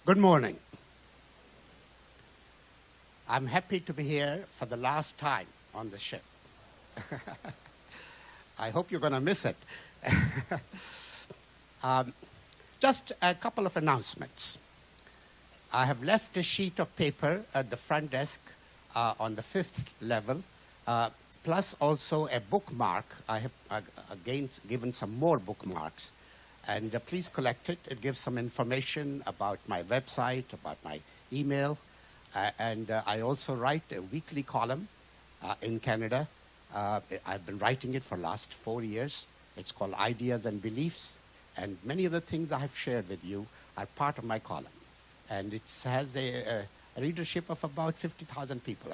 Good morning. I'm happy to be here for the last time on the ship. I hope you're going to miss it. Just a couple of announcements. I have left a sheet of paper at the front desk on the 5th level, plus also a bookmark. I have again given some more bookmarks. And please collect it. It gives some information about my website, about my email. And I also write a weekly column in Canada. I've been writing it for the last 4 years. It's called Ideas and Beliefs. And many of the things I have shared with you are part of my column. And it has a readership of about 50,000 people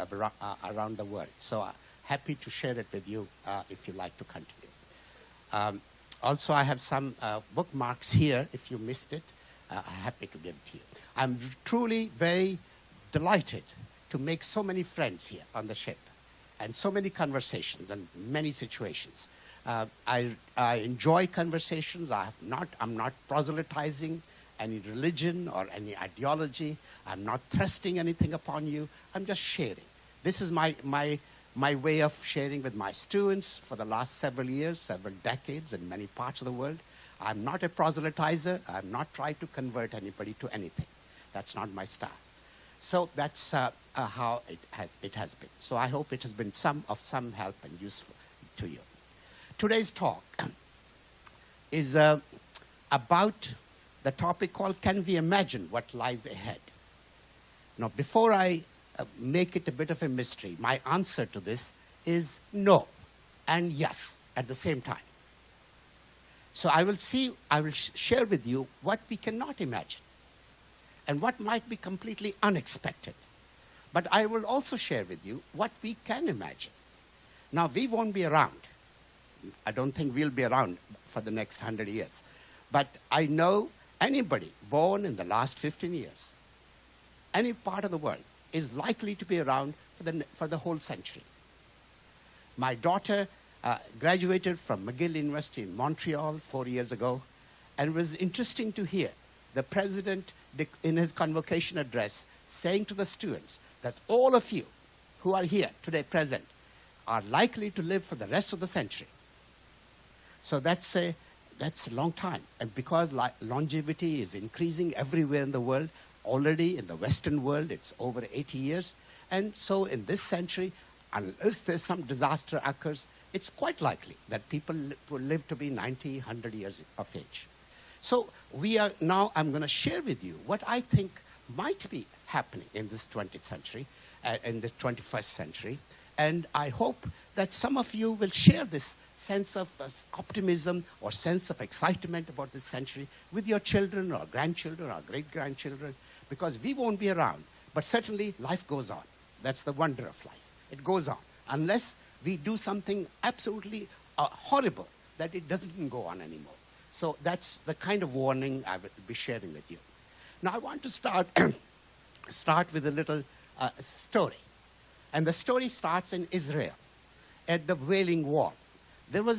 around the world. So happy to share it with you if you like to continue. Also, I have some bookmarks here. If you missed it, I'm happy to give it to you. I'm truly very delighted to make so many friends here on the ship and so many conversations and many situations. I enjoy conversations. I'm not proselytizing any religion or any ideology. I'm not thrusting anything upon you. I'm just sharing. This is my way of sharing with my students for the last several years, several decades in many parts of the world. I'm not a proselytizer. I'm not trying to convert anybody to anything. That's not my style. So that's how it has been. So I hope it has been of some help and useful to you. Today's talk is about the topic called Can We Imagine What Lies Ahead? Now, before I make it a bit of a mystery, my answer to this is no and yes at the same time. So I will share with you what we cannot imagine and what might be completely unexpected. But I will also share with you what we can imagine. Now, we won't be around. I don't think we'll be around for the next 100 years. But I know anybody born in the last 15 years, any part of the world, is likely to be around for the whole century. My daughter graduated from McGill University in Montreal 4 years ago, and it was interesting to hear the president in his convocation address saying to the students that all of you who are here today present are likely to live for the rest of the century. So that's a long time. And because longevity is increasing everywhere in the world, already in the Western world, it's over 80 years. And so in this century, unless there's some disaster occurs, it's quite likely that people will live to be 90, 100 years of age. So I'm going to share with you what I think might be happening in this 20th century, in the 21st century. And I hope that some of you will share this sense of optimism or sense of excitement about this century with your children or grandchildren or great-grandchildren, because we won't be around. But certainly life goes on. That's the wonder of life. It goes on. Unless we do something absolutely horrible, that it doesn't go on anymore. So that's the kind of warning I will be sharing with you. Now I want to start with a little story. And the story starts in Israel at the Wailing Wall. There was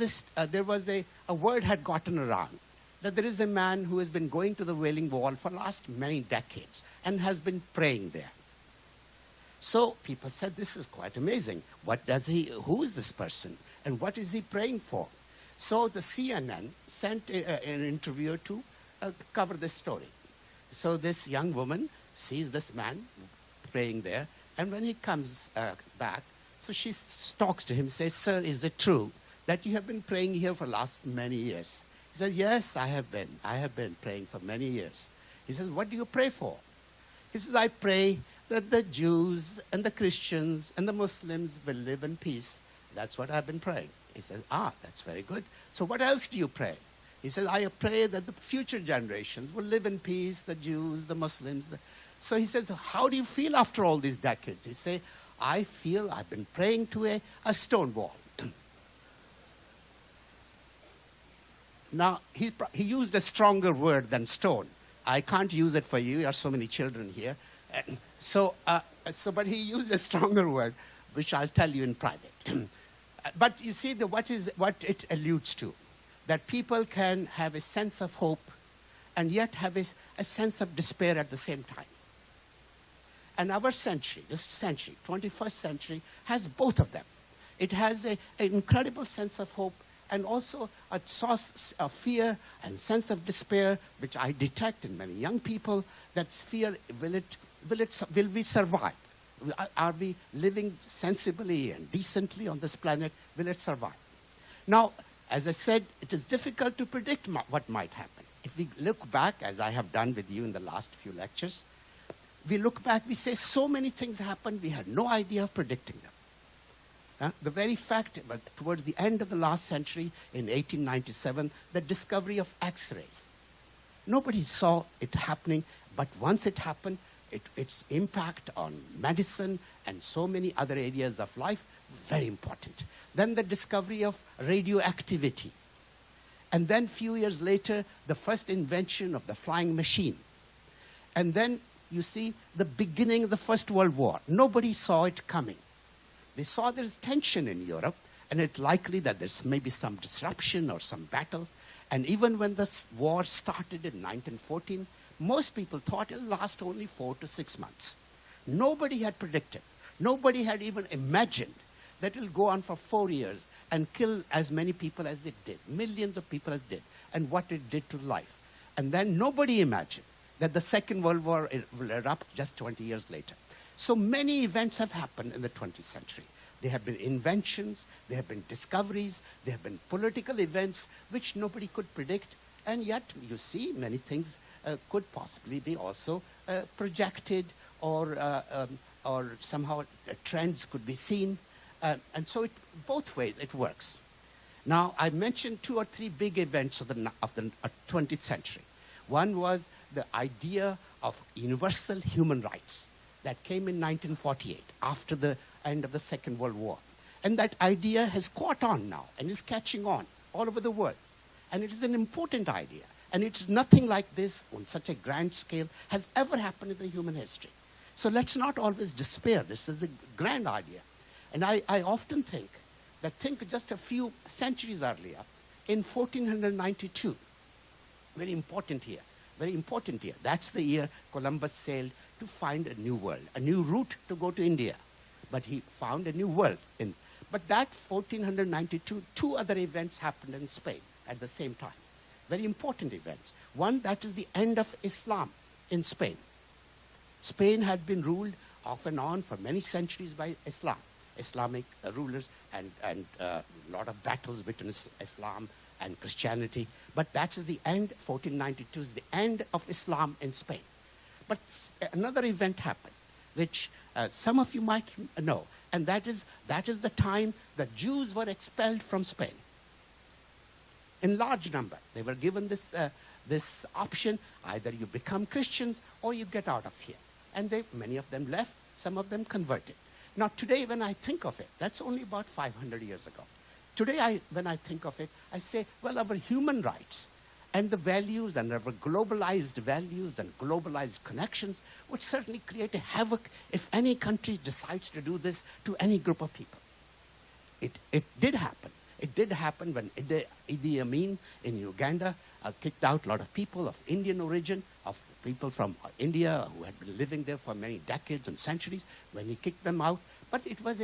a word had gotten around that there is a man who has been going to the Wailing Wall for the last many decades and has been praying there. So people said, this is quite amazing. Who is this person? And what is he praying for? So the CNN sent an interviewer to cover this story. So this young woman sees this man praying there. And when he comes back, so she talks to him, says, sir, is it true that you have been praying here for the last many years? He says, yes, I have been. I have been praying for many years. He says, what do you pray for? He says, I pray that the Jews and the Christians and the Muslims will live in peace. That's what I've been praying. He says, that's very good. So what else do you pray? He says, I pray that the future generations will live in peace, the Jews, the Muslims. So he says, how do you feel after all these decades? He says, I feel I've been praying to a stone wall. Now, he used a stronger word than stone. I can't use it for you. There are so many children here. But he used a stronger word, which I'll tell you in private. But you see what it alludes to, that people can have a sense of hope and yet have a sense of despair at the same time. And our century, this century, 21st century, has both of them. It has an incredible sense of hope and also a source of fear and sense of despair, which I detect in many young people. That fear, will we survive? Are we living sensibly and decently on this planet? Will it survive? Now, as I said, it is difficult to predict what might happen. If we look back, as I have done with you in the last few lectures, we look back, we say so many things happened, we had no idea of predicting them. The very fact, but towards the end of the last century, in 1897, the discovery of X-rays. Nobody saw it happening, but once it happened, its impact on medicine and so many other areas of life, very important. Then the discovery of radioactivity. And then a few years later, the first invention of the flying machine. And then, you see, the beginning of the First World War. Nobody saw it coming. They saw there's tension in Europe, and it's likely that there's maybe some disruption or some battle. And even when the war started in 1914, most people thought it'll last only 4 to 6 months. Nobody had predicted. Nobody had even imagined that it'll go on for 4 years and kill as many people as it did, millions of people as it did, and what it did to life. And then nobody imagined that the Second World War will erupt just 20 years later. So many events have happened in the 20th century. There have been inventions, there have been discoveries, there have been political events which nobody could predict, and yet you see many things could possibly be also projected, or somehow trends could be seen. And so both ways it works. Now, I mentioned 2 or 3 big events of the 20th century. One was the idea of universal human rights that came in 1948, after the end of the Second World War. And that idea has caught on now and is catching on all over the world. And it is an important idea. And it's nothing like this on such a grand scale has ever happened in the human history. So let's not always despair. This is a grand idea. And I often think just a few centuries earlier, in 1492, very important year. That's the year Columbus sailed to find a new world, a new route to go to India. But he found a new world. But that 1492, 2 other events happened in Spain at the same time. Very important events. One, that is the end of Islam in Spain. Spain had been ruled off and on for many centuries by Islamic rulers, and a lot of battles between Islam and Christianity. But that is the end, 1492 is the end of Islam in Spain. But another event happened, which some of you might know, and that is the time that Jews were expelled from Spain. In large number, they were given this option: either you become Christians or you get out of here. And many of them left, some of them converted. Now today, when I think of it, that's only about 500 years ago. Today, when I think of it, I say, well, our human rights and the values and our globalized values and globalized connections would certainly create a havoc if any country decides to do this to any group of people. It did happen. It did happen when Idi Amin in Uganda kicked out a lot of people of Indian origin, of people from India who had been living there for many decades and centuries, when he kicked them out. But it was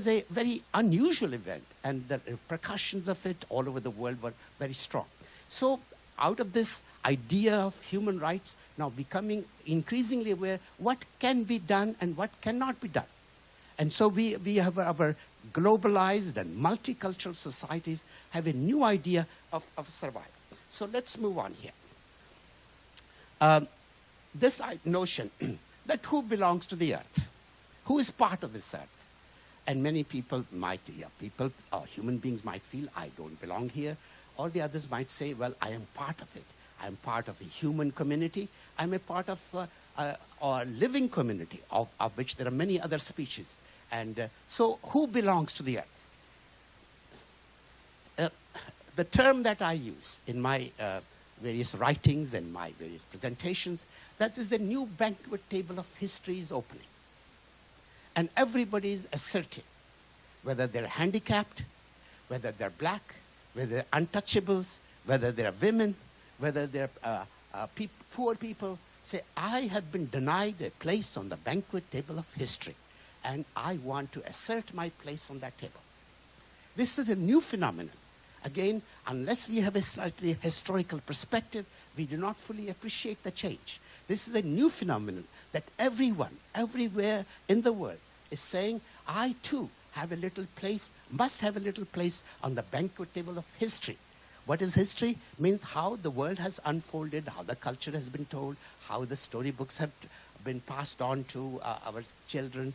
a very unusual event, and the repercussions of it all over the world were very strong. So out of this idea of human rights, now becoming increasingly aware what can be done and what cannot be done. And so we have our globalized and multicultural societies have a new idea of survival. So let's move on here. This notion that who belongs to the earth? Who is part of this earth? And many people human beings might feel, I don't belong here. Or the others might say, well, I am part of it. I'm part of a human community. I'm a part of a living community of which there are many other species. And so who belongs to the earth? The term that I use in my various writings and my various presentations, that is the new banquet table of history is opening. And everybody is asserting, whether they're handicapped, whether they're black, whether they're untouchables, whether they're women, whether they're poor people say, I have been denied a place on the banquet table of history, and I want to assert my place on that table. This is a new phenomenon. Again, unless we have a slightly historical perspective, we do not fully appreciate the change. This is a new phenomenon that everyone, everywhere in the world is saying, I too have a little place, must have a little place on the banquet table of history. What is history? Means how the world has unfolded, how the culture has been told, how the storybooks have been passed on to our children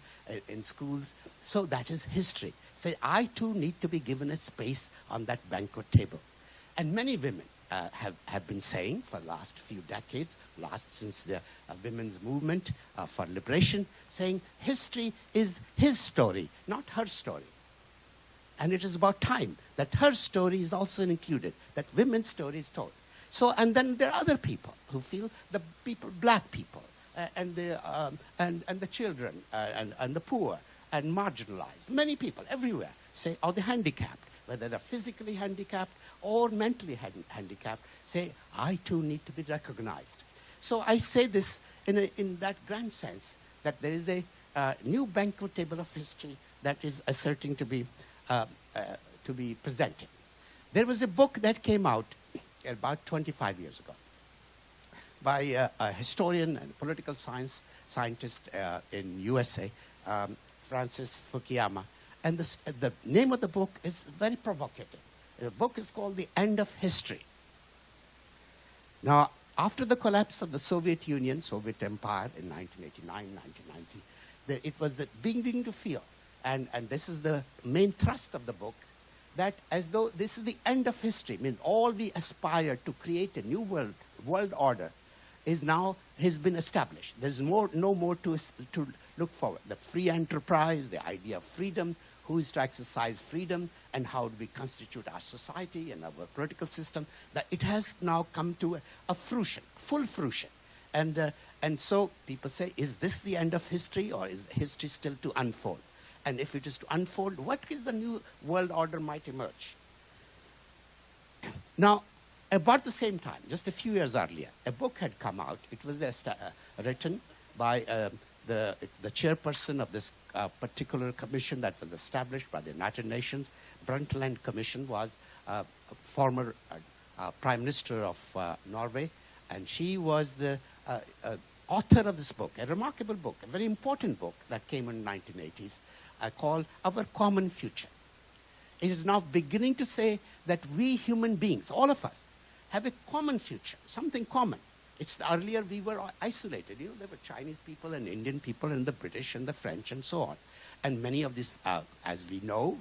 in schools. So that is history. Say, I too need to be given a space on that banquet table. And many women have been saying for the last few decades, since the women's movement for liberation, saying history is his story, not her story. And it is about time that her story is also included, that women's story is told. So, and then there are other people who feel, the people, black people, and the children, and the poor, and marginalized. Many people everywhere say, or the handicapped, whether they're physically handicapped or mentally handicapped, say, I too need to be recognized. So I say this in that grand sense, that there is a new banquet table of history that is asserting to be presented. There was a book that came out about 25 years ago by a historian and political scientist in USA, Francis Fukuyama. And the name of the book is very provocative. The book is called The End of History. Now, after the collapse of the Soviet Union, Soviet Empire in 1989, 1990, it was beginning to feel, and this is the main thrust of the book, that as though this is the end of history, I mean, all we aspire to create a new world order has been established. There's no more to look forward. The free enterprise, the idea of freedom, who is to exercise freedom, and how do we constitute our society and our political system, that it has now come to a fruition, full fruition. And so people say, is this the end of history, or is history still to unfold? And if it is to unfold, what is the new world order might emerge? Now, about the same time, just a few years earlier, a book had come out. It was written by the chairperson of this particular commission that was established by the United Nations. Brundtland Commission was a former Prime Minister of Norway, and she was the author of this book, a remarkable book, a very important book that came in the 1980s, called Our Common Future. It is now beginning to say that we human beings, all of us, have a common future, something common. Earlier we were isolated. You know, there were Chinese people and Indian people and the British and the French and so on. And many of these, as we know,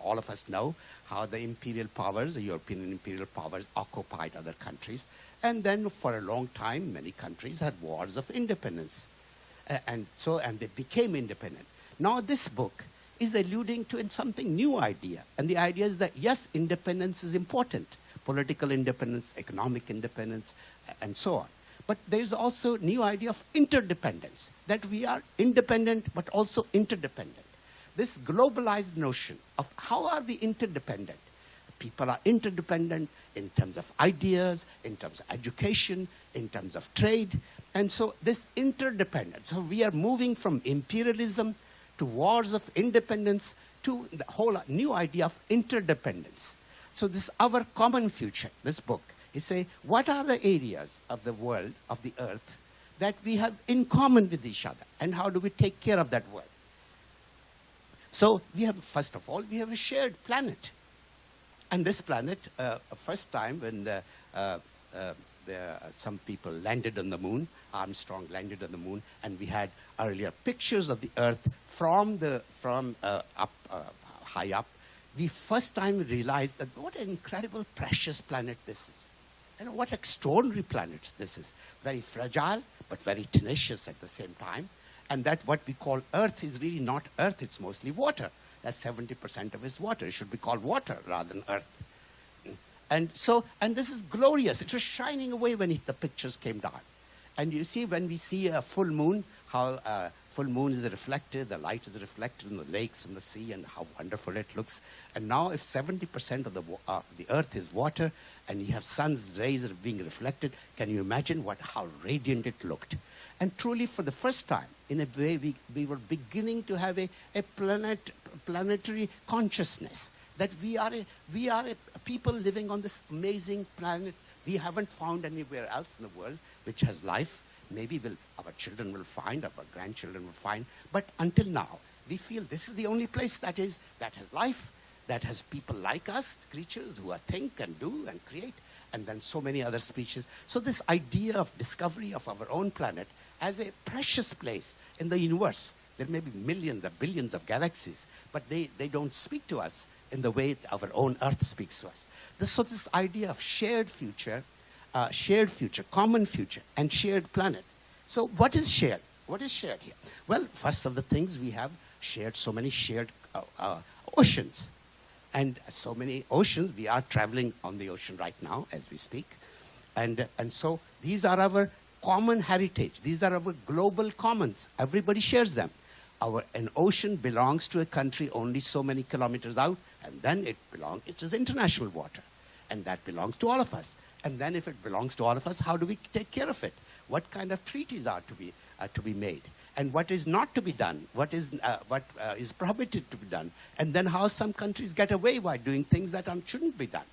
all of us know, how the imperial powers, the European imperial powers, occupied other countries. And then for a long time, many countries had wars of independence. And they became independent. Now this book is alluding to something new idea. And the idea is that, yes, independence is important. Political independence, economic independence, and so on. But there's also a new idea of interdependence, that we are independent but also interdependent. This globalized notion of how are we interdependent? People are interdependent in terms of ideas, in terms of education, in terms of trade. And so this interdependence, so we are moving from imperialism to wars of independence to the whole new idea of interdependence. So this Our Common Future, this book, is saying, what are the areas of the world, of the earth, that we have in common with each other, and how do we take care of that world? So we have, first of all, we have a shared planet. And this planet, first time when some people landed on the moon, Armstrong landed on the moon, and we had earlier pictures of the earth from high up. We first time realized that what an incredible, precious planet this is. And what extraordinary planet this is. Very fragile, but very tenacious at the same time. And that what we call Earth is really not Earth, it's mostly water. That's 70% of its water. It should be called water rather than Earth. And this is glorious. It was shining away when the pictures came down. And you see, when we see a full moon, how full moon is reflected, the light is reflected in the lakes and the sea, and how wonderful it looks. And now if 70% of the earth is water, and you have sun's rays that are being reflected, can you imagine how radiant it looked? And truly, for the first time, in a way, we were beginning to have a planetary consciousness, that we are a people living on this amazing planet we haven't found anywhere else in the world, which has life. Maybe our children will find, our grandchildren will find. But until now, we feel this is the only place that has life, that has people like us, creatures who think and do and create, and then so many other species. So this idea of discovery of our own planet as a precious place in the universe. There may be millions or billions of galaxies, but they don't speak to us in the way our own Earth speaks to us. So this idea of shared future, common future, and shared planet. So what is shared? What is shared here? Well, first of the things, we have so many shared oceans. And so many oceans, we are traveling on the ocean right now as we speak. And so these are our common heritage. These are our global commons. Everybody shares them. An ocean belongs to a country only so many kilometers out, and then it is international water. And that belongs to all of us. And then if it belongs to all of us, how do we take care of it? What kind of treaties are to be made? And what is not to be done? What is prohibited to be done? And then how some countries get away by doing things that shouldn't be done.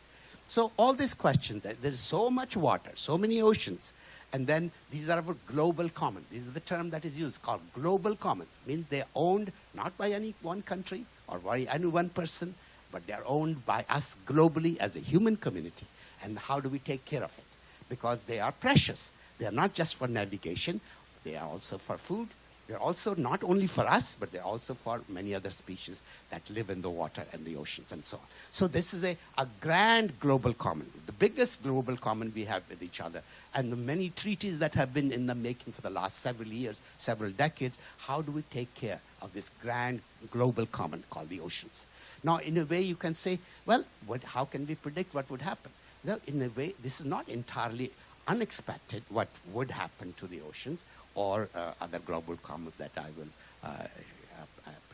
So all these questions, there's so much water, so many oceans, and then these are our global commons. This is the term that is used, called global commons. Means they're owned not by any one country or by any one person, but they're owned by us globally as a human community. And how do we take care of it? Because they are precious. They are not just for navigation. They are also for food. They're also not only for us, but they're also for many other species that live in the water and the oceans and so on. So this is a grand global common, the biggest global common we have with each other. And the many treaties that have been in the making for the last several years, several decades, how do we take care of this grand global common called the oceans? Now, in a way, you can say, well, how can we predict what would happen? Well, in a way, this is not entirely unexpected what would happen to the oceans or other global commons that I will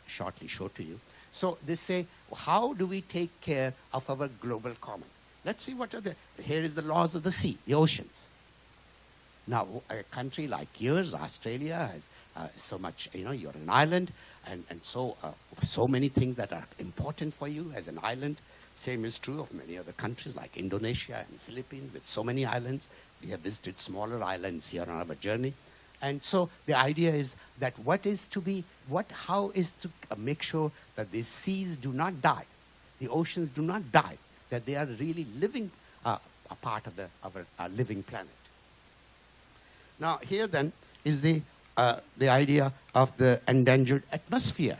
shortly show to you. So they say, how do we take care of our global common? Let's see what are here is the laws of the sea, the oceans. Now, a country like yours, Australia, has so much, you're an island, and so many things that are important for you as an island. Same is true of many other countries like Indonesia and Philippines with so many islands. We have visited smaller islands here on our journey. And so the idea is that how is to make sure that these seas do not die, the oceans do not die, that they are really living, a part of our living planet. Now here then is the idea of the endangered atmosphere.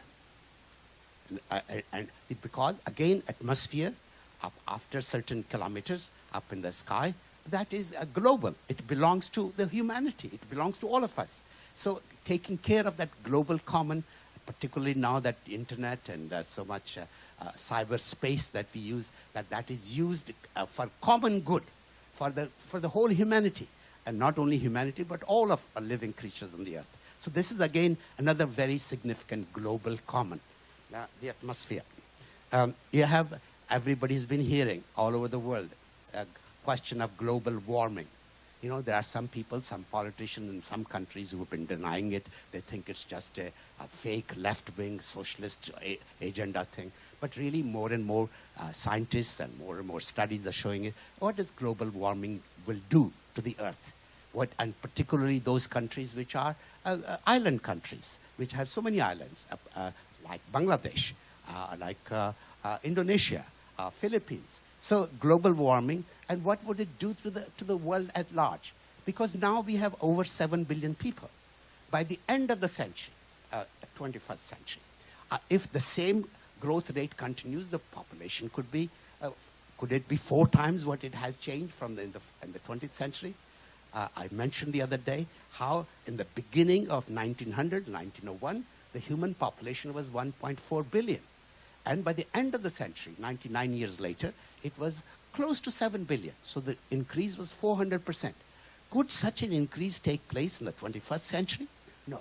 And because, again, atmosphere, after certain kilometers up in the sky, that is global. It belongs to the humanity. It belongs to all of us. So taking care of that global common, particularly now that the internet and so much cyberspace that we use, that is used for common good, for the whole humanity. And not only humanity, but all of our living creatures on the earth. So this is, again, another very significant global common. Now, the atmosphere. You have, everybody's been hearing all over the world, a question of global warming. There are some people, some politicians in some countries who have been denying it. They think it's just a fake left-wing socialist agenda thing. But really, more and more scientists and more studies are showing it. What does global warming will do to the earth? And particularly those countries which are island countries, which have so many islands, like Bangladesh, like Indonesia, Philippines. So global warming, and what would it do to the world at large? Because now we have over 7 billion people. By the end of the century, 21st century, if the same growth rate continues, the population could it be 4 times what it has changed from in the 20th century? I mentioned the other day how in the beginning of 1901, the human population was 1.4 billion. And by the end of the century, 99 years later, it was close to 7 billion. So the increase was 400%. Could such an increase take place in the 21st century? No.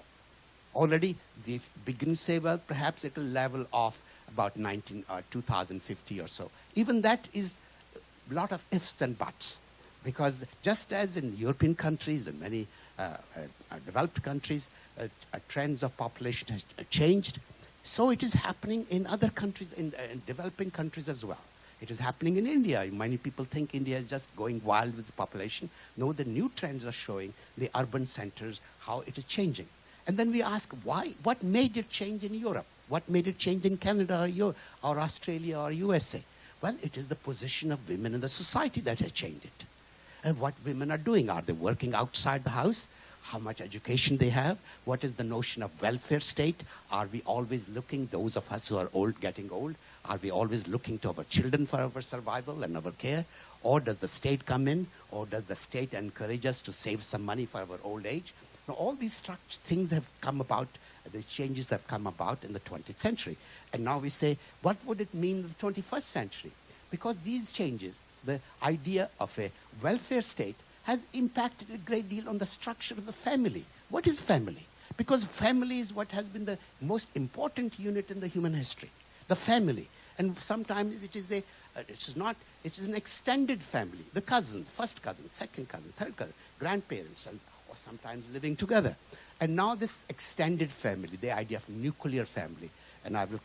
Already we begin to say, well, perhaps it will level off about 2050 or so. Even that is a lot of ifs and buts, because just as in European countries and many developed countries, trends of population has changed, so it is happening in other countries, in developing countries as well. It is happening in India. Many people think India is just going wild with the population. No, the new trends are showing the urban centers, how it is changing. And then we ask, why? What made it change in Europe? What made it change in Canada or Australia or USA? Well, it is the position of women in the society that has changed it. And what women are doing. Are they working outside the house? How much education they have? What is the notion of welfare state? Are we always looking, those of us who are old, getting old, are we always looking to our children for our survival and our care? Or does the state come in? Or does the state encourage us to save some money for our old age? Now, all these things have come about, the changes have come about in the 20th century. And now we say, what would it mean in the 21st century? Because these changes, the idea of a welfare state has impacted a great deal on the structure of the family. What is family? Because family is what has been the most important unit in the human history, the family. And sometimes it is it is an extended family, the cousins, first cousin, second cousin, third cousin, grandparents, or sometimes living together. And now this extended family, the idea of nuclear family, and I will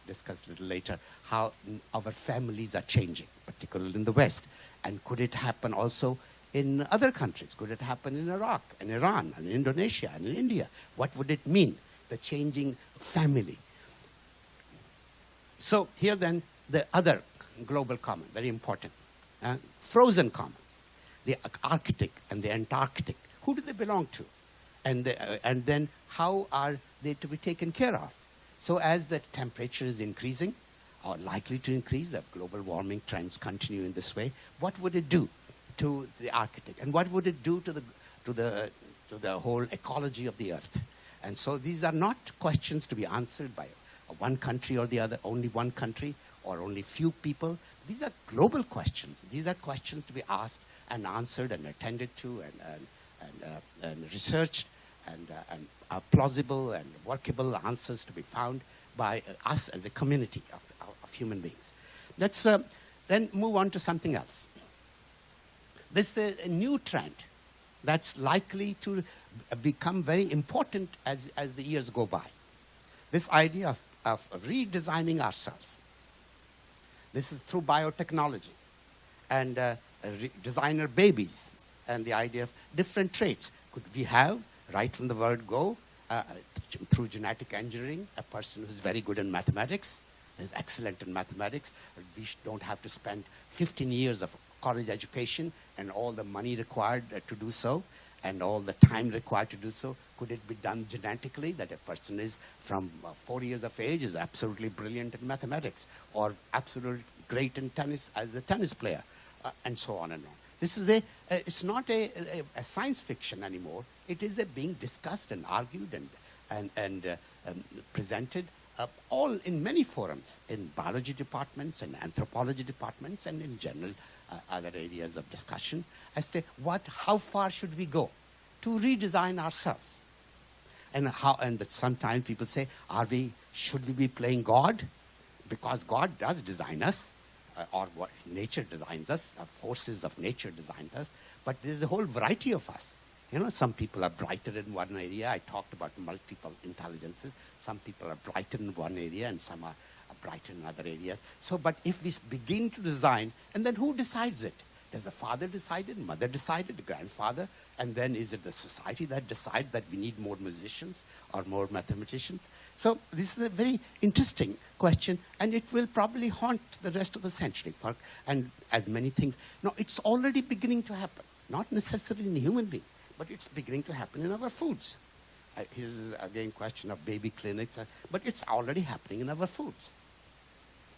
discuss a little later how our families are changing, particularly in the West. And could it happen also in other countries? Could it happen in Iraq, and Iran, and Indonesia, and in India? What would it mean, the changing family? So here then, the other global common, very important, frozen commons, the Arctic and the Antarctic. Who do they belong to? And then how are they to be taken care of? So as the temperature is increasing, or likely to increase, the global warming trends continue in this way, what would it do to the Arctic? And what would it do to the whole ecology of the Earth? And so these are not questions to be answered by one country or the other, only one country or only few people. These are global questions. These are questions to be asked and answered and attended to and researched and plausible and workable answers to be found by us as a community of human beings. Let's then move on to something else. This is a new trend that's likely to become very important as the years go by. This idea of redesigning ourselves. This is through biotechnology and designer babies and the idea of different traits. Could we have, right from the word go, through genetic engineering, a person who's very good in mathematics, is excellent in mathematics. We don't have to spend 15 years of college education and all the money required to do so and all the time required to do so. Could it be done genetically, that a person is from 4 years of age is absolutely brilliant in mathematics or absolutely great in tennis as a tennis player, and so on and on. This is it's not a science fiction anymore. It is being discussed and argued and presented all in many forums, in biology departments and anthropology departments and in general other areas of discussion as to how far should we go to redesign ourselves. And that sometimes people say, should we be playing God? Because God does design us, or what nature designs us, forces of nature design us, but there's a whole variety of us. You know, some people are brighter in one area. I talked about multiple intelligences. Some people are brighter in one area and some are brighter in other areas. So, but if we begin to design, and then who decides it? Does the father decide it, mother decide it, the grandfather? And then is it the society that decides that we need more musicians or more mathematicians? So this is a very interesting question, and it will probably haunt the rest of the century, and as many things. Now, it's already beginning to happen, not necessarily in human beings, but it's beginning to happen in our foods. Here's again a question of baby clinics, but it's already happening in our foods.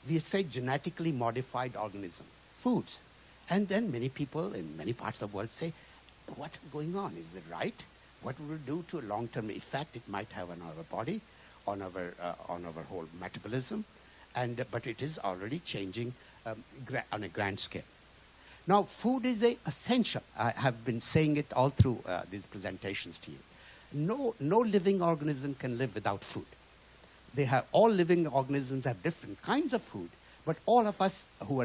We say genetically modified organisms, foods. And then many people in many parts of the world say, what is going on? Is it right? What will it do to a long-term effect it might have on our body, on our whole metabolism? But it is already changing on a grand scale. Now, food is essential. I have been saying it all through these presentations to you. no living organism can live without food. All living organisms have different kinds of food, but all of us who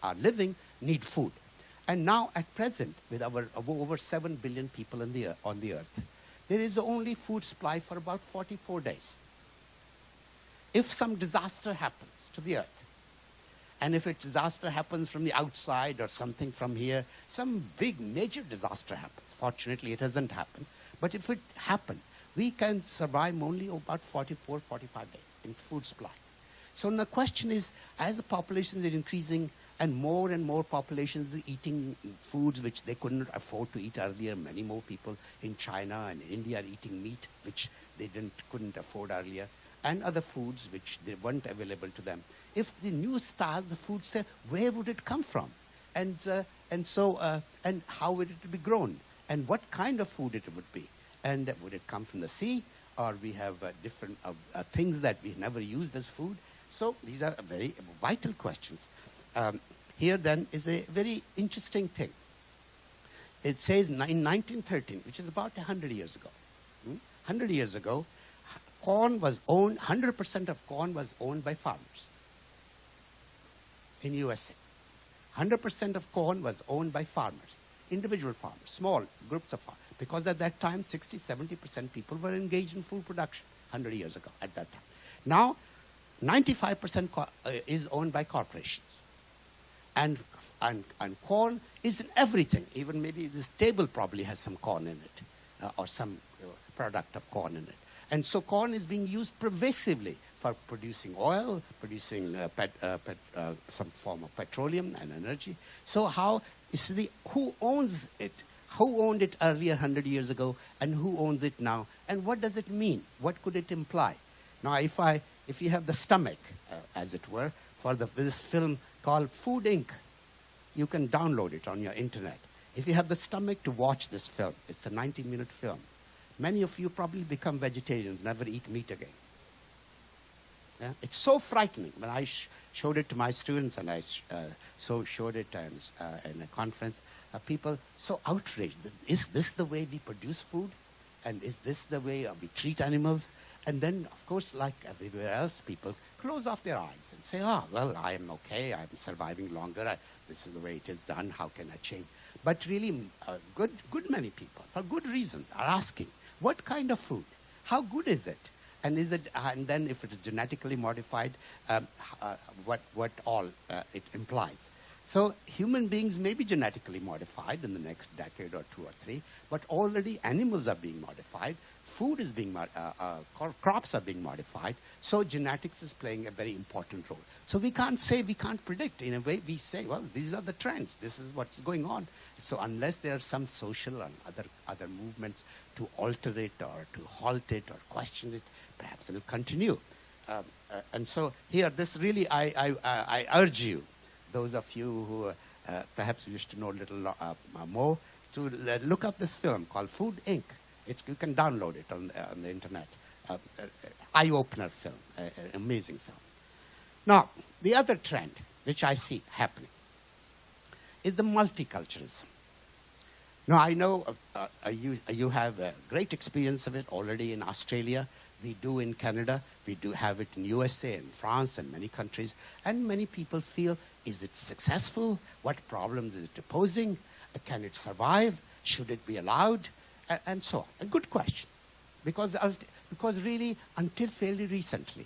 are living need food. And now at present, with our over 7 billion people on the earth, there is only food supply for about 44 days. If some disaster happens to the earth, and if a disaster happens from the outside or something from here, some big major disaster happens. Fortunately, it hasn't happened. But if it happened, we can survive only about 44, 45 days in food supply. So the question is, as the populations are increasing and more populations are eating foods which they couldn't afford to eat earlier, many more people in China and India are eating meat which they couldn't afford earlier, and other foods which they weren't available to them. If the new styles of food say, where would it come from? And how would it be grown? And what kind of food it would be? And would it come from the sea? Or we have different things that we never used as food? So these are very vital questions. Here then is a very interesting thing. It says in 1913, which is about 100 years ago. 100 years ago, corn was owned, 100% of corn was owned by farmers in USA. 100% of corn was owned by farmers, individual farmers, small groups of farmers. Because at that time, 60, 70% people were engaged in food production 100 years ago at that time. Now, 95% is owned by corporations. And corn is in everything. Even maybe this table probably has some corn in it or some product of corn in it. And so corn is being used pervasively for producing oil, producing some form of petroleum and energy. So who owns it? Who owned it earlier 100 years ago and who owns it now? And what does it mean? What could it imply? Now, if you have the stomach, as it were, for this film called Food Inc., you can download it on your internet. If you have the stomach to watch this film, it's a 90-minute film. Many of you probably become vegetarians, never eat meat again. Yeah? It's so frightening. When I showed it to my students and I showed it in a conference, people so outraged. Is this the way we produce food? And is this the way we treat animals? And then, of course, like everywhere else, people close off their eyes and say, well, I am okay. I'm surviving longer. This is the way it is done. How can I change? But really, good many people, for good reason, are asking, what kind of food? How good is it? And and then if it is genetically modified, what all it implies. So human beings may be genetically modified in the next decade or 2 or 3, but already animals are being modified. Food is being crops are being modified. So genetics is playing a very important role. So we can't predict. In a way, we say, well, these are the trends. This is what's going on. So unless there are some social and other movements to alter it or to halt it or question it, perhaps it will continue. And so here, this really, I urge you, those of you who perhaps wish to know a little more, to look up this film called Food Inc. You can download it on the internet. Eye-opener film, an amazing film. Now, the other trend which I see happening is the multiculturalism. Now, I know you have a great experience of it already in Australia. We do in Canada. We do have it in USA and France and many countries. And many people feel, is it successful? What problems is it posing? Can it survive? Should it be allowed? And so on. A good question. Because really, until fairly recently,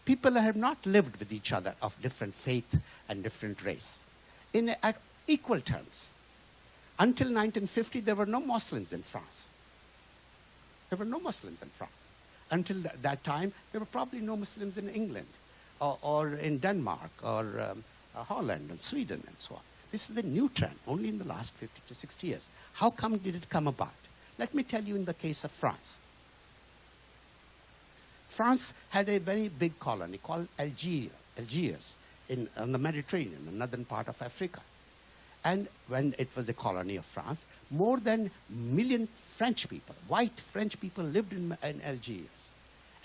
people have not lived with each other of different faith and different race at equal terms. Until 1950, there were no Muslims in France. There were no Muslims in France. Until that time, there were probably no Muslims in England or in Denmark or Holland and Sweden and so on. This is a new trend, only in the last 50 to 60 years. How come did it come about? Let me tell you in the case of France. France had a very big colony called Algiers on the Mediterranean, the northern part of Africa. And when it was a colony of France, more than a million French people, white French people, lived in Algiers.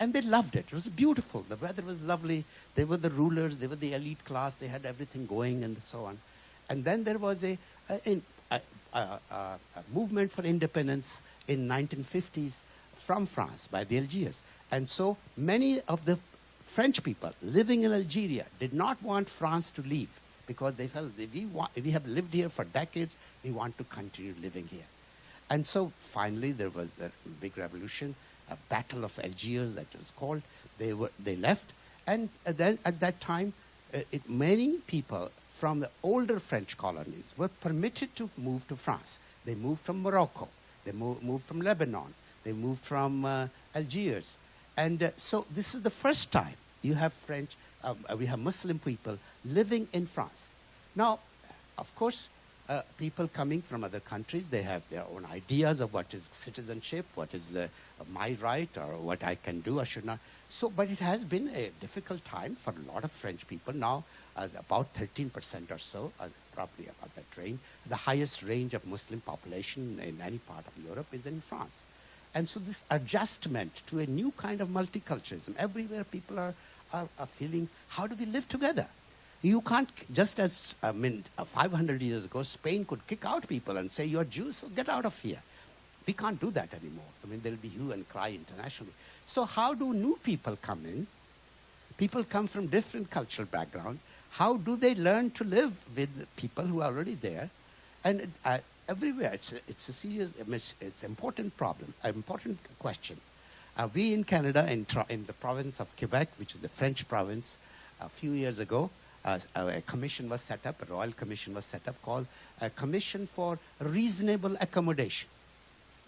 And they loved it. It was beautiful. The weather was lovely. They were the rulers. They were the elite class. They had everything going and so on. And then there was a movement for independence in 1950s from France by the Algiers. And so many of the French people living in Algeria did not want France to leave because they felt that we have lived here for decades, we want to continue living here. And so finally there was the big revolution, a Battle of Algiers that was called. They left, and then at that time, many people from the older French colonies were permitted to move to France. They moved from Morocco, they moved from Lebanon, they moved from Algiers. And so this is the first time you have we have Muslim people living in France. Now, of course, people coming from other countries, they have their own ideas of what is citizenship, what is my right, or what I can do or should not. So, but it has been a difficult time for a lot of French people. Now, about 13% or so, probably about that range. The highest range of Muslim population in any part of Europe is in France. And so this adjustment to a new kind of multiculturalism, everywhere people are feeling, how do we live together? You can't, just as 500 years ago, Spain could kick out people and say, you're Jews, so get out of here. We can't do that anymore. I mean, there'll be hue and cry internationally. So how do new people come in? People come from different cultural backgrounds. How do they learn to live with people who are already there? And everywhere, it's a serious, it's an important problem, an important question. We in Canada, in the province of Quebec, which is the French province, a few years ago, a commission was set up, a royal commission was set up called a Commission for Reasonable Accommodation.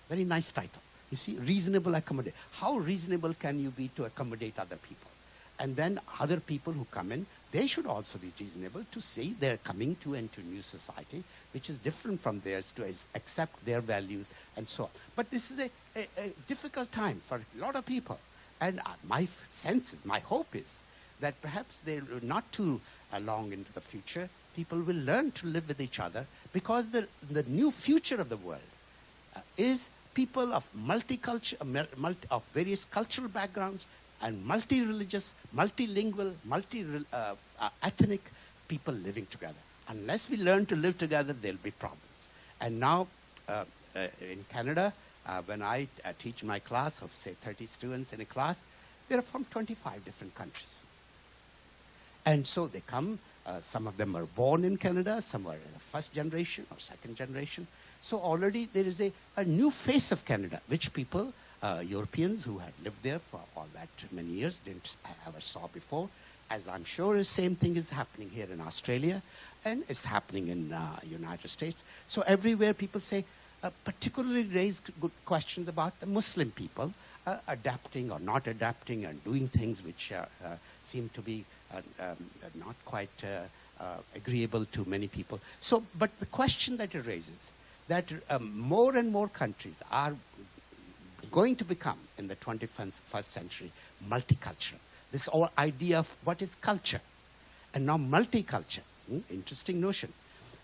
Very nice title. You see, reasonable accommodation. How reasonable can you be to accommodate other people? And then other people who come in, they should also be reasonable to say they're coming to into a new society, which is different from theirs, to accept their values and so on. But this is a difficult time for a lot of people. And my sense is, my hope is, that perhaps they're not too long into the future, people will learn to live with each other, because the new future of the world is people of multicultural, of various cultural backgrounds, and multi-religious, multilingual, multi-ethnic people living together. Unless we learn to live together, there'll be problems. And now, in Canada, when I teach my class of, say, 30 students in a class, they're from 25 different countries. And so they come, some of them are born in Canada, some are first generation or second generation. So already there is a new face of Canada, which people, Europeans who had lived there for all that many years, didn't ever saw before. As I'm sure the same thing is happening here in Australia, and it's happening in United States. So everywhere people say, particularly raise good questions about the Muslim people adapting or not adapting and doing things which seem to be not quite agreeable to many people. So, but the question that it raises, that more and more countries are going to become, in the 21st century, multicultural. This whole idea of what is culture, and now multicultural. Interesting notion.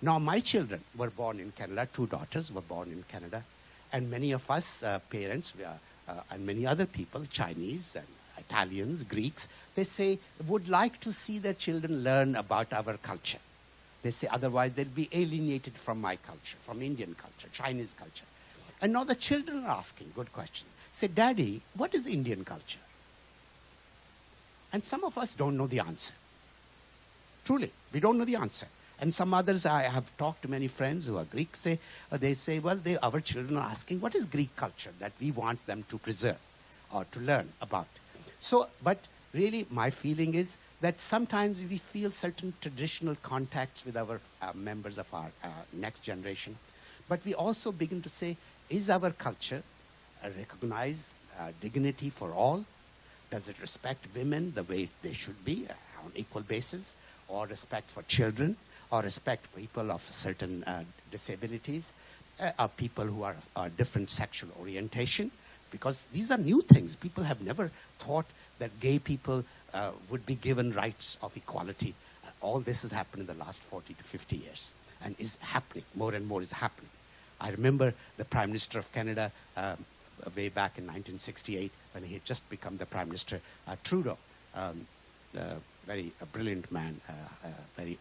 Now, my children were born in Canada, 2 daughters were born in Canada, and many of us parents, and many other people, Chinese and Italians, Greeks, they say, would like to see their children learn about our culture. They say, otherwise they'll be alienated from my culture, from Indian culture, Chinese culture. And now the children are asking good questions. Say, Daddy, what is Indian culture? And some of us don't know the answer. Truly, we don't know the answer. And some others, I have talked to many friends who are Greeks, they say, well, our children are asking, what is Greek culture that we want them to preserve or to learn about? So, but really my feeling is that sometimes we feel certain traditional contacts with our members of our next generation, but we also begin to say, is our culture recognize dignity for all? Does it respect women the way they should be on equal basis, or respect for children, or respect people of certain disabilities, or people who are different sexual orientation? Because these are new things. People have never thought that gay people would be given rights of equality. All this has happened in the last 40 to 50 years, and is happening, more and more is happening. I remember the Prime Minister of Canada way back in 1968, when he had just become the Prime Minister, Trudeau, very brilliant man, very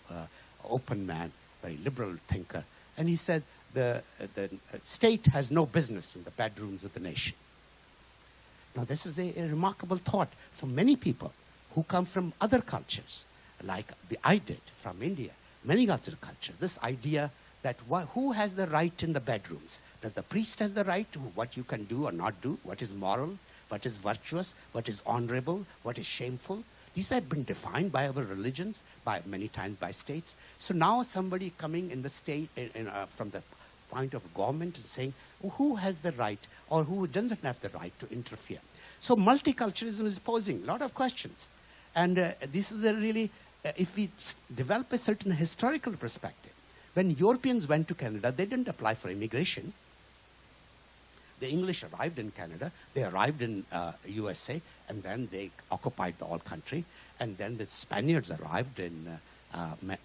open man, very liberal thinker. And he said, the state has no business in the bedrooms of the nation. Now, this is a remarkable thought for many people who come from other cultures, like I did from India, many other cultures. This idea that who has the right in the bedrooms? Does the priest has the right to what you can do or not do? What is moral? What is virtuous? What is honorable? What is shameful? These have been defined by our religions, by many times by states. So now somebody coming in the state, from the point of government and saying, who has the right or who doesn't have the right to interfere? So multiculturalism is posing a lot of questions. And this is a really, if we develop a certain historical perspective, when Europeans went to Canada, they didn't apply for immigration. The English arrived in Canada, they arrived in USA, and then they occupied the whole country. And then the Spaniards arrived in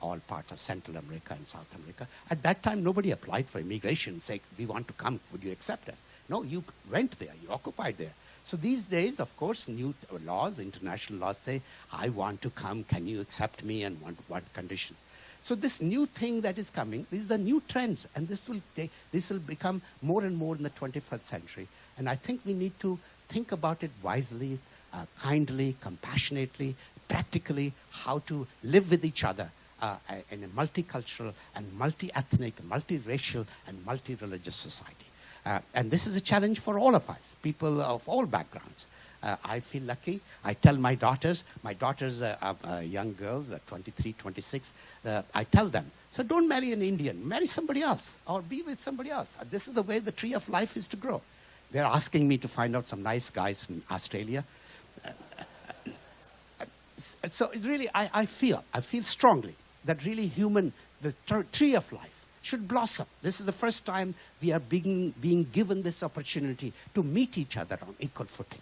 all parts of Central America and South America. At that time, nobody applied for immigration, say, we want to come, would you accept us? No, you went there, you occupied there. So these days, of course, new laws, international laws say, I want to come, can you accept me, and what conditions? So this new thing that is coming, these are new trends, and this will become more and more in the 21st century. And I think we need to think about it wisely, kindly, compassionately, practically, how to live with each other in a multicultural and multi-ethnic, multi-racial, and multi-religious society. And this is a challenge for all of us, people of all backgrounds. I feel lucky. I tell my daughters are young girls, 23, 26, I tell them, so don't marry an Indian, marry somebody else, or be with somebody else. This is the way the tree of life is to grow. They're asking me to find out some nice guys from Australia. So really, I feel strongly that really the tree of life should blossom. This is the first time we are being given this opportunity to meet each other on equal footing.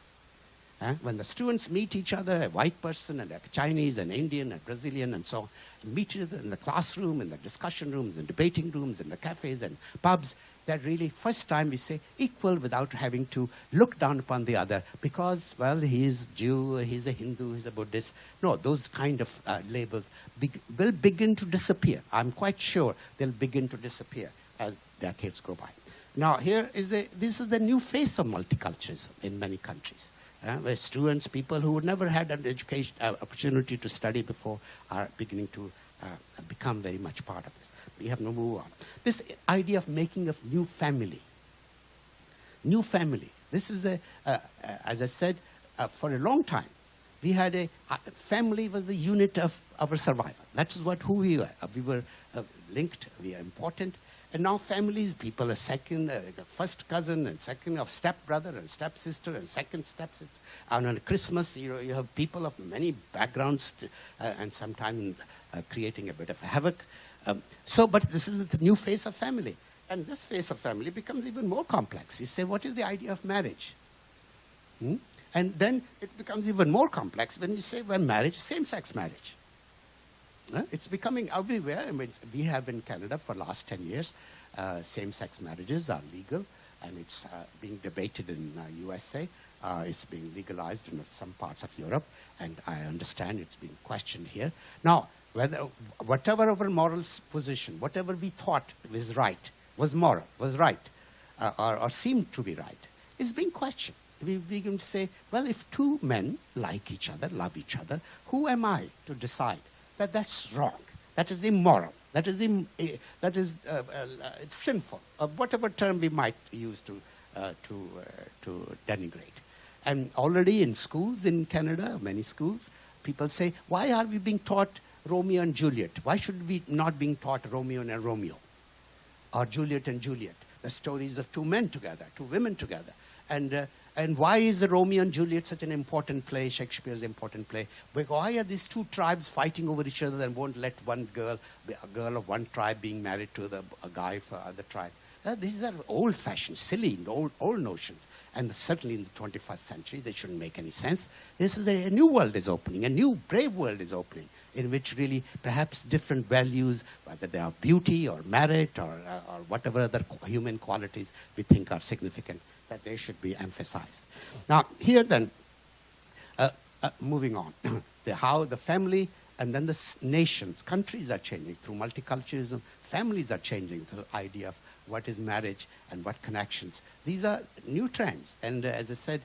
When the students meet each other, a white person and a Chinese, an Indian, a Brazilian, and so on, and meet each other in the classroom, in the discussion rooms, in debating rooms, in the cafes and pubs, that really first time we say equal without having to look down upon the other because, well, he is Jew, he's a Hindu, he's a Buddhist. No, those kind of labels will begin to disappear. I'm quite sure they'll begin to disappear as decades go by. Now, this is the new face of multiculturalism in many countries. Where students, people who never had an education opportunity to study before, are beginning to become very much part of this. We have no move on. This idea of making a new family. New family. This is, as I said, for a long time, we had family was the unit of our survival. That's who we were. We were linked, we are important. And now families, people are second, first cousin and second of stepbrother and stepsister and second stepsister. And on Christmas, you have people of many backgrounds and sometimes creating a bit of havoc. But this is the new face of family. And this face of family becomes even more complex. You say, what is the idea of marriage? And then it becomes even more complex when you say, well, marriage, same-sex marriage. It's becoming everywhere. I mean, we have in Canada for the last 10 years, same-sex marriages are legal, and it's being debated in USA. It's being legalized in some parts of Europe, and I understand it's being questioned here. Now, whatever our moral position, whatever we thought was right, was moral, was right, or seemed to be right, is being questioned. We begin to say, well, if two men like each other, love each other, who am I to decide that that's wrong, that is immoral, that is it's sinful, or whatever term we might use to denigrate. And already in schools in Canada, many schools, people say, why are we being taught Romeo and Juliet? Why should we not being taught Romeo and Romeo? Or Juliet and Juliet, the stories of two men together, two women together. And why is the Romeo and Juliet such an important play, Shakespeare's important play? Why are these two tribes fighting over each other and won't let a girl of one tribe being married to a guy for other tribe? These are old-fashioned, silly, old notions. And certainly in the 21st century, they shouldn't make any sense. This is a new world is opening, a new brave world is opening, in which really perhaps different values, whether they are beauty or merit or whatever other human qualities we think are significant, that they should be emphasized. Now, here then, moving on, how the family and then the nations, countries are changing through multiculturalism, families are changing through the idea of what is marriage, and what connections. These are new trends. And as I said,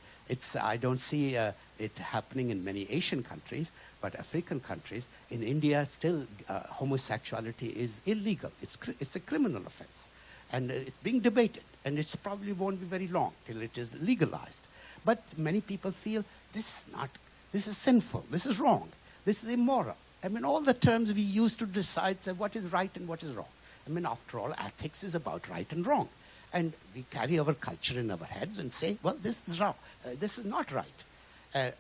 I don't see it happening in many Asian countries, but African countries. In India, still homosexuality is illegal. It's a criminal offense. And it's being debated. And it probably won't be very long till it is legalized. But many people feel this is sinful, this is wrong, this is immoral. I mean, all the terms we use to decide what is right and what is wrong. I mean, after all, ethics is about right and wrong. And we carry our culture in our heads and say, well, this is wrong, this is not right.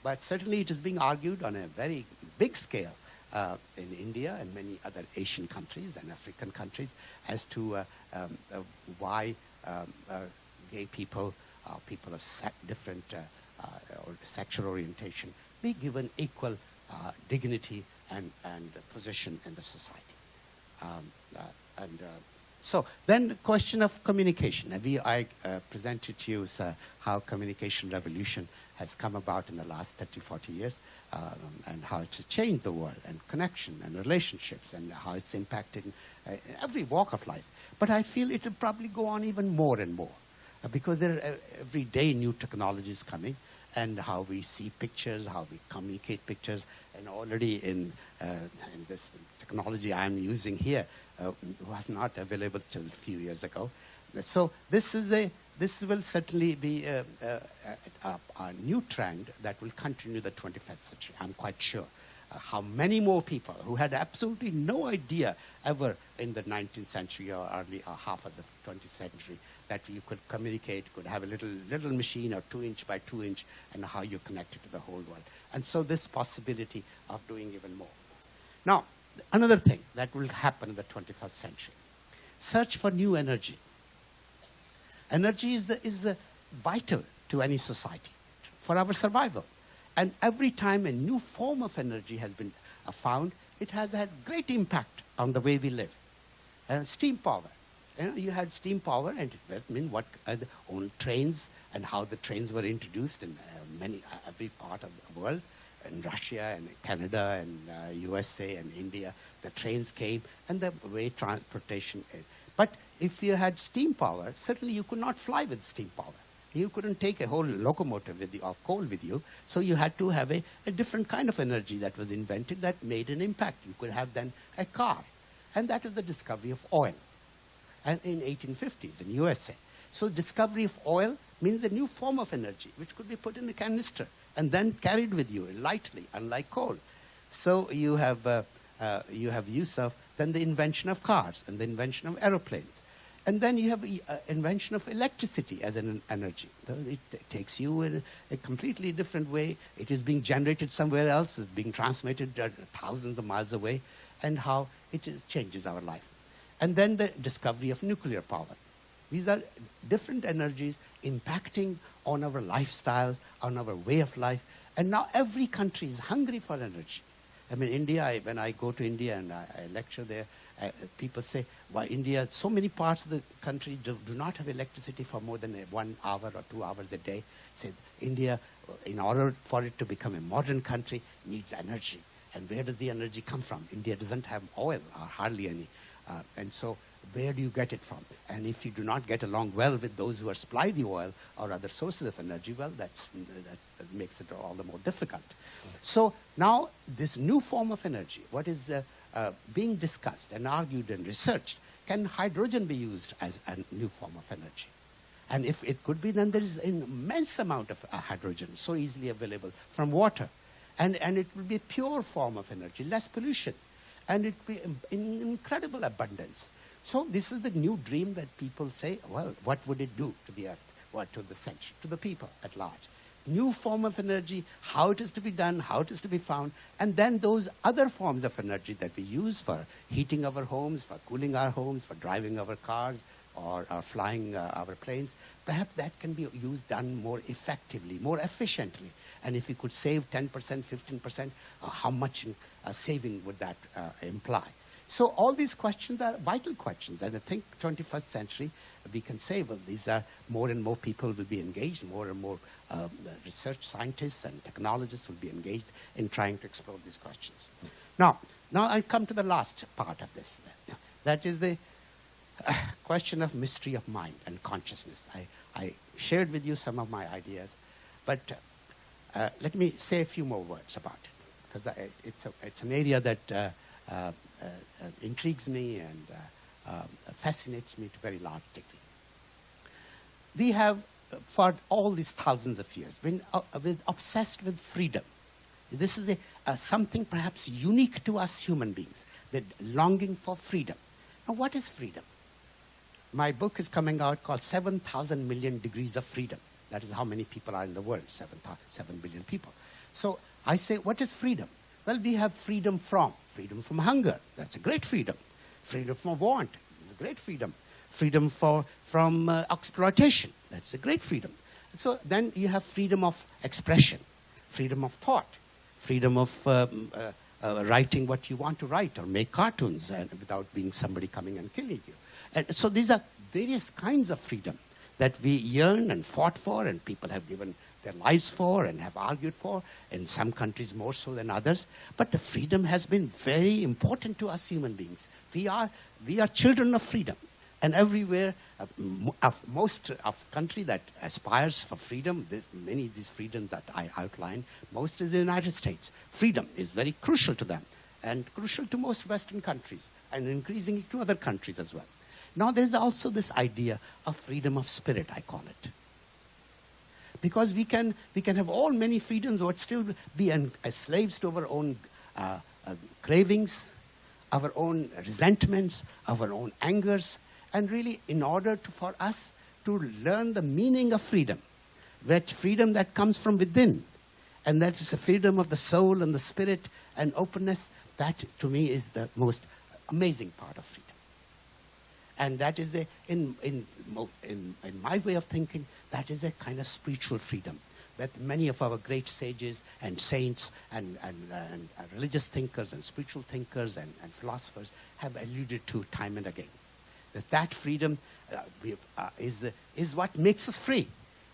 But certainly it is being argued on a very big scale in India and many other Asian countries and African countries as to why gay people, people of different or sexual orientation, be given equal dignity and position in the society. So then the question of communication. I presented to you how communication revolution has come about in the last 30, 40 years, and how it's changed the world, and connection and relationships, and how it's impacted in every walk of life. But I feel it will probably go on even more and more, because there are every day new technologies coming, and how we see pictures, how we communicate pictures, and already in this technology I'm using here was not available till a few years ago. So this will certainly be a new trend that will continue the 21st century, I'm quite sure. How many more people who had absolutely no idea ever in the 19th century or early half of the 20th century that you could communicate, could have a little machine or 2-inch by 2-inch, and how you connected to the whole world. And so this possibility of doing even more. Now, another thing that will happen in the 21st century, search for new energy. Energy is vital to any society for our survival. And every time a new form of energy has been found, it has had great impact on the way we live. Steam power. You had steam power, and it own trains and how the trains were introduced in every part of the world. In Russia and Canada and USA and India, the trains came, and the way transportation is. But if you had steam power, certainly you could not fly with steam power. You couldn't take a whole locomotive with you, or coal with you, so you had to have a different kind of energy that was invented that made an impact. You could have then a car, and that was the discovery of oil, and in 1850s in USA. So discovery of oil means a new form of energy, which could be put in a canister and then carried with you lightly, unlike coal. So you have use of then the invention of cars and the invention of aeroplanes. And then you have invention of electricity as an energy. It takes you in a completely different way. It is being generated somewhere else, it's being transmitted thousands of miles away, and how changes our life. And then the discovery of nuclear power. These are different energies impacting on our lifestyles, on our way of life. And now every country is hungry for energy. I mean, India, when I go to India and I lecture there, people say, why India, so many parts of the country do not have electricity for more than 1 hour or 2 hours a day. Say, India, in order for it to become a modern country, needs energy. And where does the energy come from? India doesn't have oil, or hardly any. And so where do you get it from? And if you do not get along well with those who supply the oil or other sources of energy, well, that makes it all the more difficult. So now this new form of energy, what is being discussed and argued and researched, can hydrogen be used as a new form of energy? And if it could be, then there is an immense amount of hydrogen so easily available from water. And it will be a pure form of energy, less pollution. And it will be in incredible abundance. So this is the new dream that people say, well, what would it do to the earth, what to the century, to the people at large? New form of energy, how it is to be done, how it is to be found, and then those other forms of energy that we use for heating our homes, for cooling our homes, for driving our cars, or flying our planes, perhaps that can be done more effectively, more efficiently. And if we could save 10%, 15%, how much saving would that imply? So all these questions are vital questions. And I think 21st century, we can say, well, these are more and more people will be engaged, more and more research scientists and technologists will be engaged in trying to explore these questions. Now I come to the last part of this. That is question of mystery of mind and consciousness. I shared with you some of my ideas, but let me say a few more words about it, because it's an area that intrigues me and fascinates me to a very large degree. We have, for all these thousands of years, been obsessed with freedom. This is something perhaps unique to us human beings, the longing for freedom. Now, what is freedom? My book is coming out called 7,000 Million Degrees of Freedom. That is how many people are in the world, 7 billion people. So I say, what is freedom? Well, we have freedom from hunger. That's a great freedom. Freedom from want is a great freedom. Freedom from exploitation. That's a great freedom. So then you have freedom of expression, freedom of thought, freedom of writing what you want to write or make cartoons without being somebody coming and killing you. And so these are various kinds of freedom that we yearn and fought for, and people have given their lives for and have argued for, in some countries more so than others. But the freedom has been very important to us human beings. We are children of freedom. And everywhere, most of country that aspires for freedom, many of these freedoms that I outlined, most is the United States. Freedom is very crucial to them, and crucial to most Western countries, and increasingly to other countries as well. Now there's also this idea of freedom of spirit, I call it. Because we can have all many freedoms, but still be slaves to our own cravings, our own resentments, our own angers. And really, in order for us to learn the meaning of freedom, that freedom that comes from within, and that is the freedom of the soul and the spirit and openness, that to me is the most amazing part of freedom. And that is in my way of thinking, that is a kind of spiritual freedom that many of our great sages and saints and religious thinkers and spiritual thinkers and philosophers have alluded to time and again. That freedom is what makes us free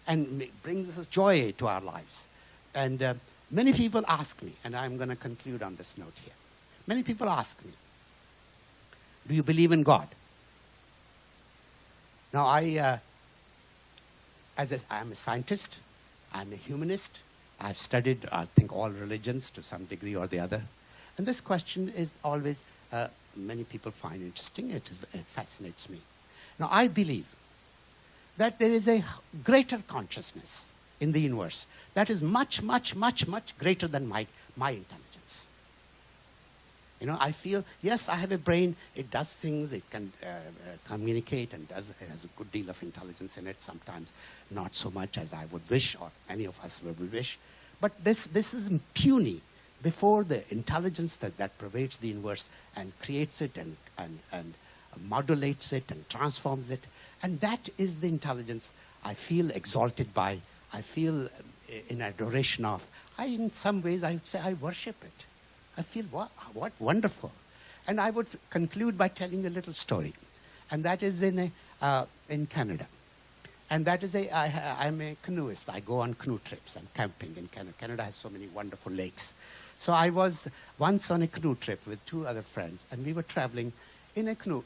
and brings us joy to our lives. And many people ask me, and I'm going to conclude on this note here. Many people ask me, do you believe in God? Now, I'm a scientist, I'm a humanist, I've studied, I think, all religions to some degree or the other. And this question is always, many people find interesting, it fascinates me. Now, I believe that there is a greater consciousness in the universe that is much, much, much, much greater than my intelligence. You know, I feel, yes, I have a brain, it does things, it can communicate, and it has a good deal of intelligence in it, sometimes not so much as I would wish, or any of us would wish. But this is puny before the intelligence that pervades the universe and creates it and modulates it and transforms it. And that is the intelligence I feel exalted by, I feel in adoration of. In some ways, I would say I worship it. I feel, what wonderful. And I would conclude by telling a little story. And that is in Canada. And that is I'm a canoeist. I go on canoe trips and camping in Canada. Canada has so many wonderful lakes. So I was once on a canoe trip with two other friends, and we were traveling in a canoe,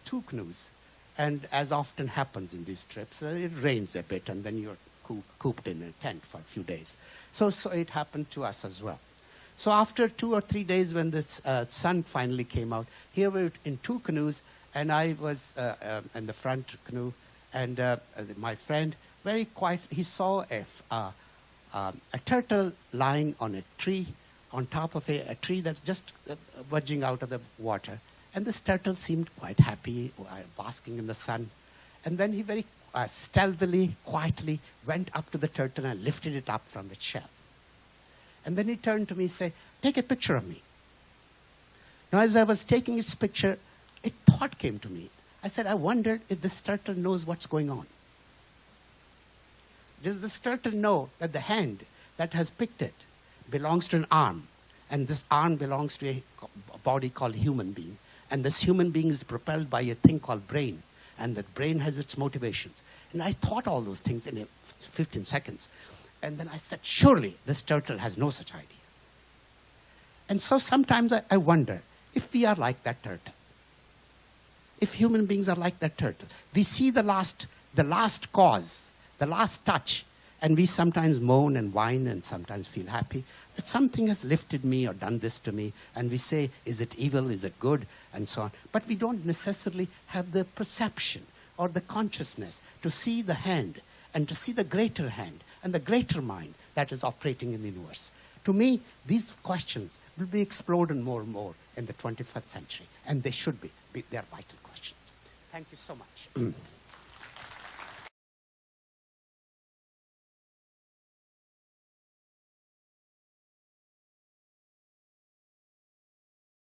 two canoes. And as often happens in these trips, it rains a bit, and then you're cooped in a tent for a few days. So it happened to us as well. So after 2 or 3 days, when the sun finally came out, here we were in two canoes, and I was in the front canoe, and my friend, very quiet, he saw a turtle lying on a tree, on top of a tree that's just budging out of the water. And this turtle seemed quite happy, basking in the sun. And then he very stealthily, quietly went up to the turtle and lifted it up from its shell. And then he turned to me and said, "Take a picture of me." Now, as I was taking his picture, a thought came to me. I said, I wondered if this turtle knows what's going on. Does this turtle know that the hand that has picked it belongs to an arm, and this arm belongs to a body called human being, and this human being is propelled by a thing called brain, and that brain has its motivations? And I thought all those things in 15 seconds. And then I said, surely this turtle has no such idea. And so sometimes I wonder if we are like that turtle. if human beings are like that turtle? We see the last cause, the last touch, and we sometimes moan and whine and sometimes feel happy. But something has lifted me or done this to me, and we say, is it evil, is it good, and so on. But we don't necessarily have the perception or the consciousness to see the hand and to see the greater hand and the greater mind that is operating in the universe. To me, these questions will be explored more and more in the 21st century, and they should be. They are vital questions. Thank you so much.